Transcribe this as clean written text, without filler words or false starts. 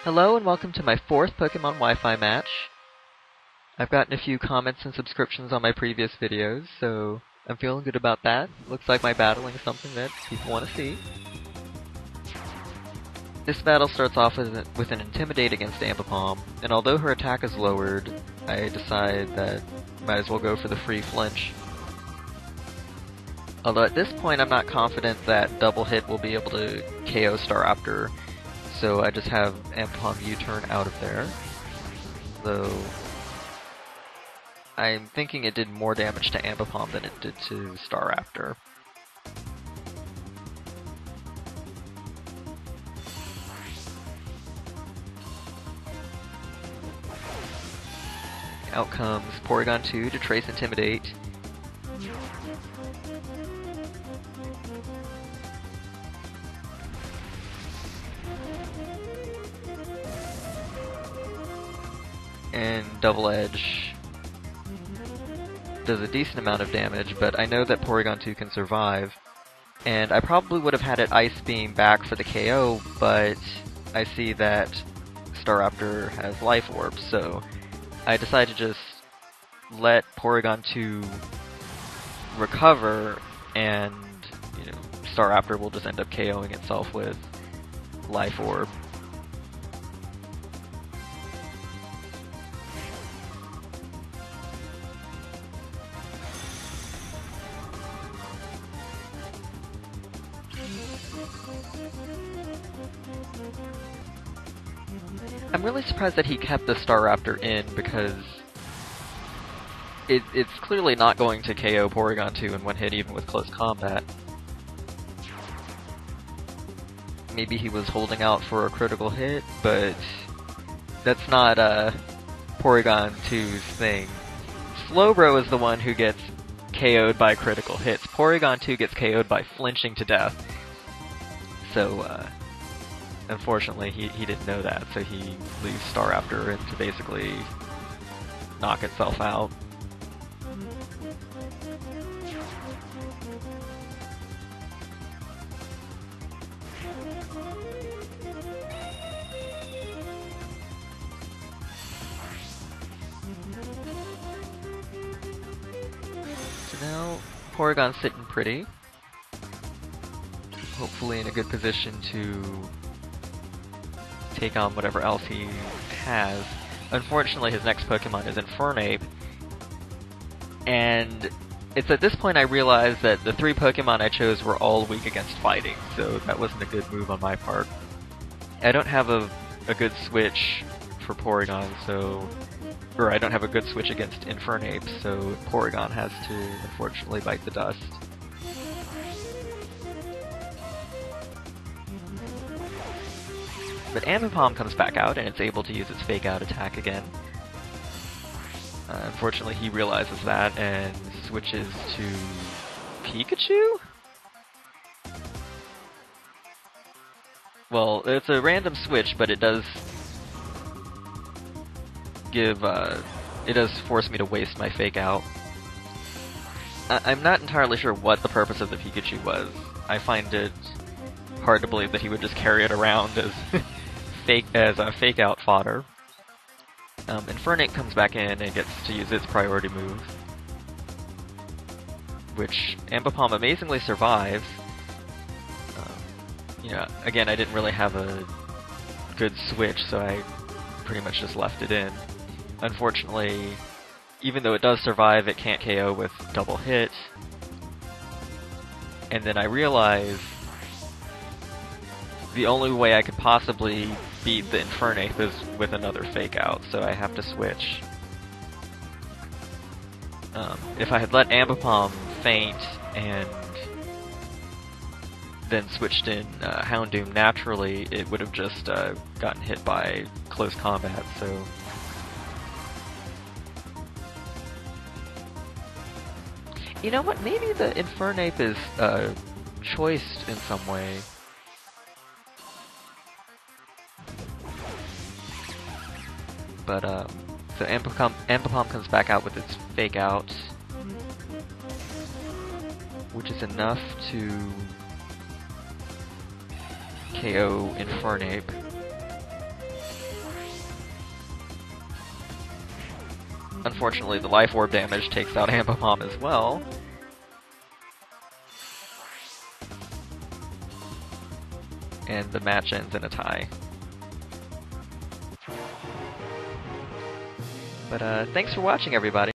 Hello and welcome to my 4th Pokemon Wi-Fi match. I've gotten a few comments and subscriptions on my previous videos, so I'm feeling good about that. Looks like my battling is something that people want to see. This battle starts off with an Intimidate against Ambipom, and although her attack is lowered, I decide that I might as well go for the free flinch. Although at this point I'm not confident that double hit will be able to KO Staraptor, so I just have Ambipom U-turn out of there. Though I'm thinking it did more damage to Ambipom than it did to Staraptor. Out comes Porygon 2 to Trace Intimidate. And Double Edge does a decent amount of damage, but I know that Porygon 2 can survive. And I probably would have had it Ice Beam back for the KO, but I see that Staraptor has Life Orb, so I decided to just let Porygon 2 recover, and Staraptor will just end up KOing itself with Life Orb. I'm really surprised that he kept the Staraptor in, because it's clearly not going to KO Porygon 2 in one hit, even with close combat. Maybe he was holding out for a critical hit, but that's not Porygon 2's thing. Slowbro is the one who gets KO'd by critical hits. Porygon 2 gets KO'd by flinching to death. So, unfortunately, he didn't know that, so he leaves Staraptor in to basically knock itself out. So now, Porygon's sitting pretty. Hopefully in a good position to take on whatever else he has. Unfortunately, his next Pokemon is Infernape, and it's at this point I realized that the 3 Pokemon I chose were all weak against fighting, so that wasn't a good move on my part. I don't have a good switch for Porygon, or I don't have a good switch against Infernape, so Porygon has to unfortunately bite the dust. But Ambipom comes back out, and it's able to use its Fake Out attack again. Unfortunately, he realizes that and switches to Pikachu? Well, it's a random switch, but it does it does force me to waste my Fake Out. I'm not entirely sure what the purpose of the Pikachu was. I find it hard to believe that he would just carry it around as Fake Out fodder. Infernape comes back in and gets to use its priority move, which Ambipom amazingly survives. Again, I didn't really have a good switch, so I pretty much just left it in. Unfortunately, even though it does survive, it can't KO with double hit. And then I realize the only way I could possibly beat the Infernape is with another Fake Out, so I have to switch. If I had let Ambipom faint and then switched in Houndoom naturally, it would have just gotten hit by close combat, so... You know what, maybe the Infernape is choiced in some way. But, so Ambipom comes back out with its Fake Out, which is enough to KO Infernape. Unfortunately, the Life Orb damage takes out Ambipom as well. And the match ends in a tie. But thanks for watching, everybody.